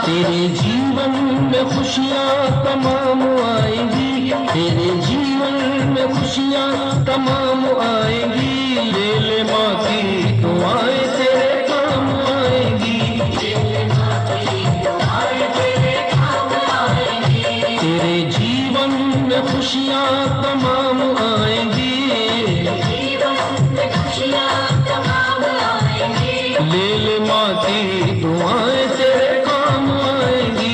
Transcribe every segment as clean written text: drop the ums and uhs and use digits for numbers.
तेरे जीवन में खुशियाँ तमाम आएंगी, तेरे जीवन में खुशियाँ तमाम आएंगी। ले ले माँ की दुआएं तेरे काम आएंगी, तेरे जीवन में खुशियाँ तमाम आएंगी, ले ले माँ की दुआएं तेरे काम आएंगी।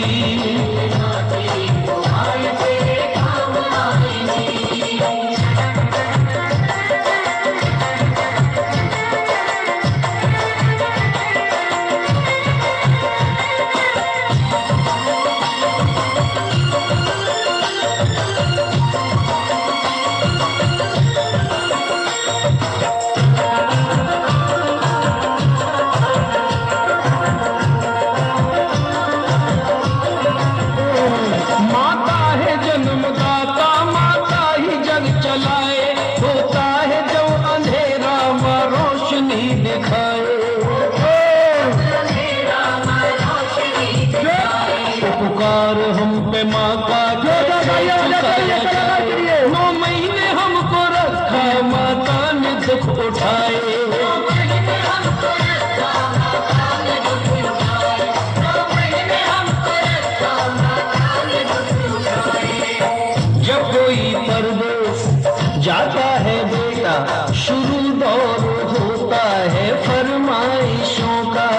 माता है जन्मदाता, माता ही जग चलाए, होता है जो अंधेरा माँ रोशनी दिखाए। पुकार हम पे माँ का 9 महीने हमको रखा माता ने दुख उठाए। जब कोई परदेश जाता है बेटा, शुरू दौर होता है फरमाइशों का।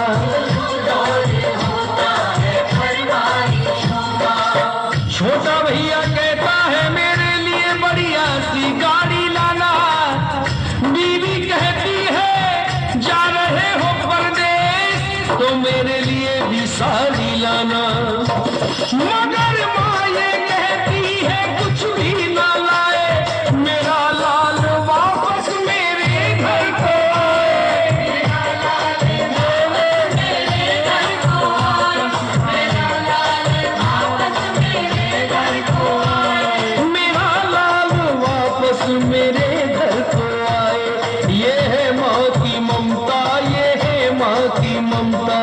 छोटा भैया कहता है मेरे लिए बढ़िया सी गाड़ी लाना, बीवी कहती है जा रहे हो परदेश तो मेरे लिए भी साड़ी लाना। मगर माँ ये कहती है कुछ भी ना लाए, मेरा लाल वापस मेरे घर को आए। मेरा लाल वापस मेरे घर को आए। ये है माँ की ममता, ये है माँ की ममता।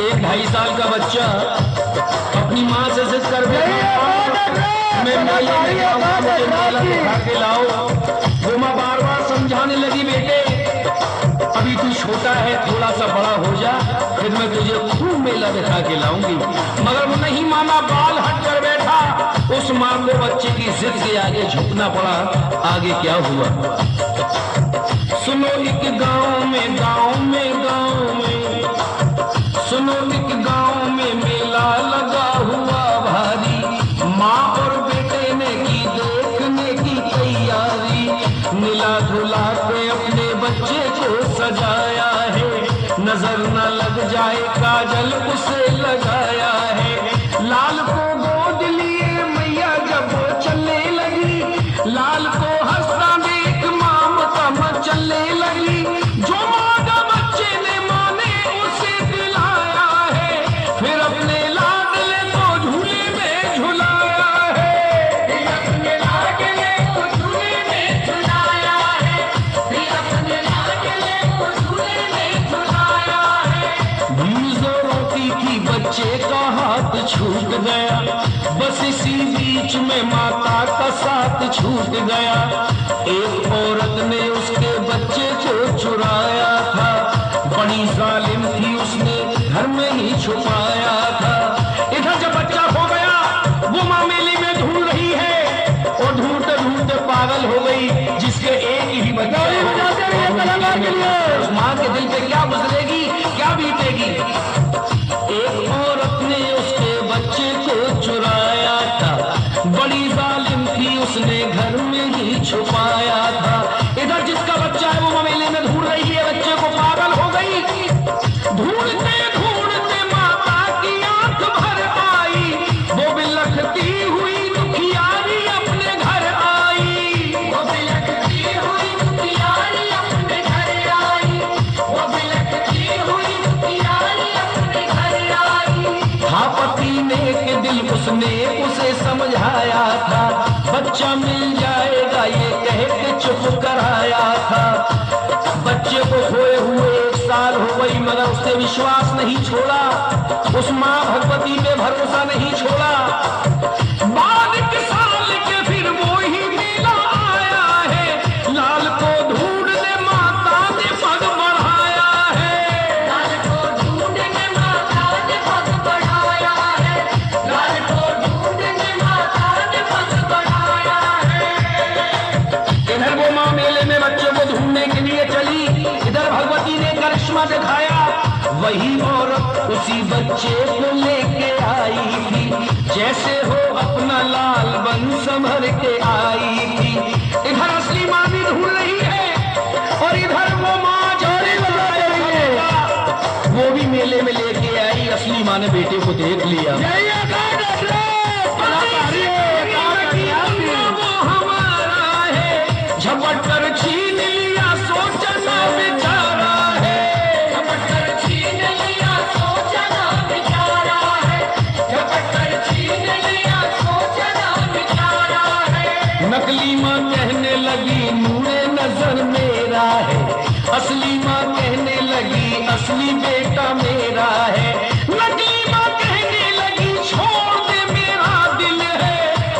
एक 2.5 साल का बच्चा अपनी माँ से जिद कर मैं मेला दिखा के लाओ। वो माँ बार बार समझाने लगी बेटे अभी तू छोटा है, थोड़ा सा बड़ा हो जा, फिर मैं तुझे खूब मेला दिखा के लाऊंगी। मगर वो नहीं माना, बाल हट कर बैठा। उस माँ को बच्चे की जिद के आगे झुकना पड़ा। आगे क्या हुआ सुनो। एक गांव में सुनो, एक गांव में मेला लगा हुआ भारी। माँ और बेटे ने की देखने की तैयारी, मिला धुला के अपने बच्चे को सजाया है, नजर न लग जाए काजल उसे लगाया है। लाल को गोद लिए मैया जब चलने लगी, लाल को हंसता देख ममता चलने लगी। जो मांगा बच्चे ने माँ ने उसे दिलाया है, फिर अपने लाडले को झूले में झुलाया है। फिर अपने लाडले को झूले में झुलाया है। फिर अपने लाडले को झूले में झुलाया है। भीड़ रोती थी, बच्चे का हाथ छूट गया, बस इसी बीच में माता का साथ छूट गया। एक औरत ने उसके बच्चे को चुराया था, बड़ी जालिम थी, उसने घर में ही छुपाया था। इधर जब बच्चा हो गया, वो माँ मेले में ढूंढ रही है और ढूंढते ढूंढते पागल हो गई, जिसके एक ही बच्चा है। उस माँ के दिल पे क्या गुजरेगी, क्या बीतेगी। एक औरत ने उसके बच्चे को चुराया था, बड़ी जालिम थी, उसने घर में ही छुपाया था। इधर जिसका दिल उसने उसे समझाया था, बच्चा मिल जाएगा ये कह के चुप कराया था। बच्चे को खोए हुए 1 साल हो गई, मगर उसने विश्वास नहीं छोड़ा, उस माँ भगवती पे भरोसा नहीं छोड़ा। बाद के साल के फिर वो ही मेला आया है, लाल को ढूंढने माता ने पग बढ़ाया है। लाल को ढूंढने माता ने पग बढ़ाया है, लाल को ढूंढने माता ने पग बढ़ाया है। इधर वो माँ मेले में बच्चे को ढूंढने के लिए चली, इधर भगवती ने करिश्मा दिखाया, वही औरत उसी बच्चे को लेके आई थी, जैसे हो अपना लाल बन संभर के आई थी। इधर असली माँ भी ढूंढ रही है और इधर वो माँ जोड़ी लगा रही है। वो भी मेले में लेके आई, असली माँ ने बेटे को देख लिया। वो हमारा है, झपट कर छीन लिया, सोचना बेचारा है। झपट कर छीन लिया, सोचना बेचारा है, झपट कर छीन लिया, सोचना बेचारा है। नकली माँ कहने लगी नूरे नजर मेरा है, असली माँ कहने लगी असली बेटा मेरा है। नकली माँ कहने लगी छोड़ दे मेरा दिल है,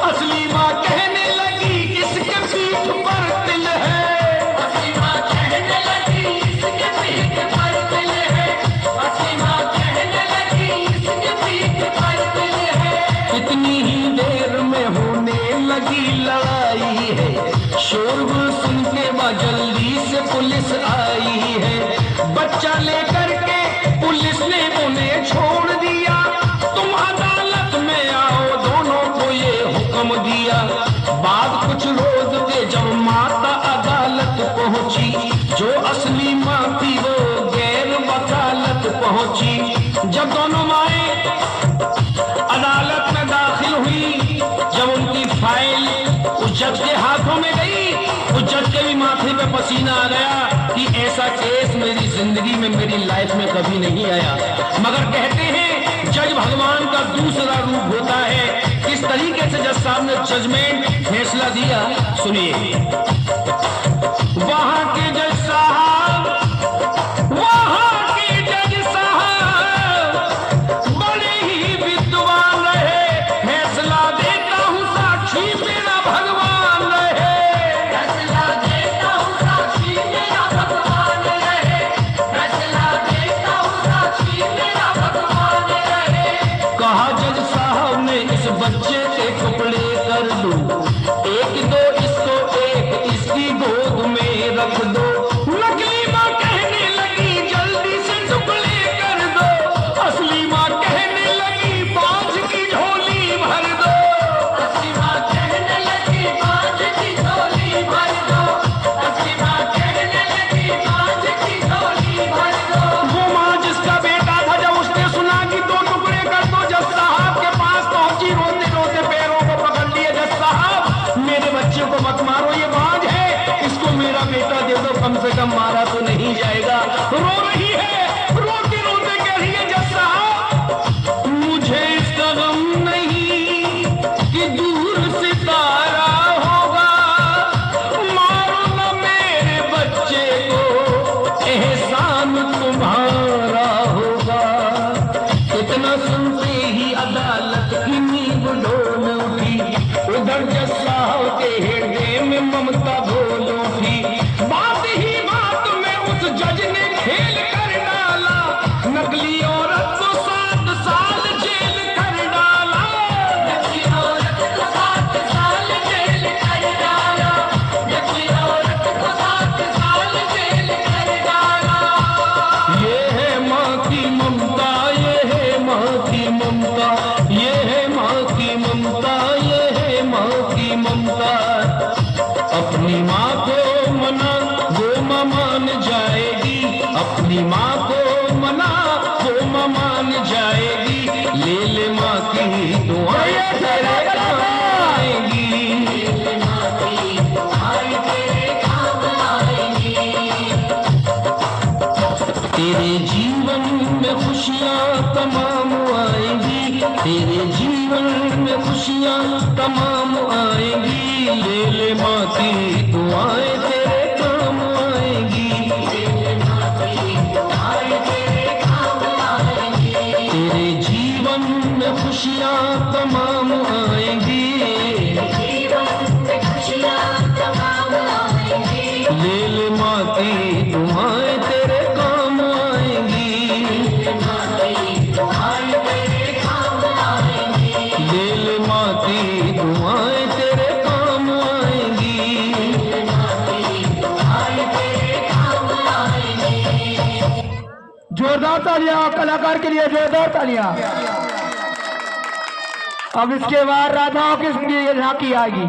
असली माँ कहने लगी इसके पीठ पर दिल है। असली माँ कहने लगी इसके पीठ पर दिल है, असली माँ कहने लगी इसके पीठ पर दिल है। इतनी ही देर में होने लगी लड़ाई है, शोर सुन के वहाँ जल्दी से पुलिस आई है। बच्चा लेकर के पुलिस ने उन्हें छोड़ दिया, तुम अदालत में आओ, दोनों को ये हुक्म दिया। बाद कुछ रोज के जब माता अदालत पहुंची, जो असली माँ थी वो गैर वकालत पहुंची। जब दोनों माएं अदालत में दाखिल हुई, जब उनकी फाइल उस जज के हाथों में गई, उस जज के भी माथे पे पसीना आ गया कि ऐसा केस मेरी जिंदगी में, मेरी लाइफ में कभी नहीं आया। मगर कहते हैं जज भगवान का दूसरा रूप होता है। किस तरीके से जज साहब ने जजमेंट फैसला दिया सुनिए। वहां के जज साहब, वहां के जज साहब बड़े ही विद्वान रहे, फैसला देता हूँ साक्षी मेरा भगवान रहे। फैसला देता हूँ साक्षी मेरा भगवान रहे, फैसला देता हूँ साक्षी मेरा भगवान रहे। कहा जज साहब ने इस बच्चे के टुकड़े कर दो, एक दो इसको एक इसकी गोद में रख दो। नकली माँ कहने लगी जल्दी से टुकड़े कर दो, असली माँ कहने लगी बाज की झोली भर दो। असली माँ कहने लगी बाज की झोली भर दो, असली माँ कहने लगी बाज की झोली भर दो। वो माँ जिसका बेटा था, जब उसने सुना कि 2 टुकड़े कर दो, जज साहब के पास पहुंची, रोते रोते पैरों को पकड़ लिए। जज साहब मेरे बच्चे को मत मारो, ये बाज है, इसको मेरा बेटा दे दो, कम से कम मारा तो नहीं जाएगा। रो रही है, रोते रोते कह रही है जज साहब मुझे इसका गम नहीं कि दूर सितारा होगा, मारो न मेरे बच्चे को, एहसान तुम्हारा होगा। इतना सुनते ही अदालत की नींव डोल उठी, उधर जज साहब के हृदय में ममता बोल उठी। बात ही बात में उस जज ने खेल कर डाला, नकली औरत को 7 साल जेल कर डाला। नकली औरत को 7 साल जेल कर डाला, नकली औरत को 7 साल जेल कर डाला। ये है माँ की ममता, ये है माँ की ममता, ये है माँ की ममता, ये है माँ की ममता। अपनी माँ को मना वो माँ मान जाएगी, अपनी माँ को मना वो माँ मान जाएगी। ले ले माँ की दुआएं तेरे काम आएगी। माँ की दुआएं तेरे काम आएंगी। तेरे जीवन में खुशियाँ तमाम आएंगी, तेरे जीवन जीवन में खुशियाँ तमाम आएंगी, ले ले माँ की दुआएं तेरे काम आएंगी। तेरे जीवन में खुशियाँ तमाम आएंगी, ले ले माँ की दुआएं तेरे काम आएंगी। ले ले माँ की दुआएं तेरे काम आएंगी। जोरदार तालियां कलाकार के लिए, जोरदार तालियां। अब इसके बाद राधाओं कृष्ण की झांकी आएगी।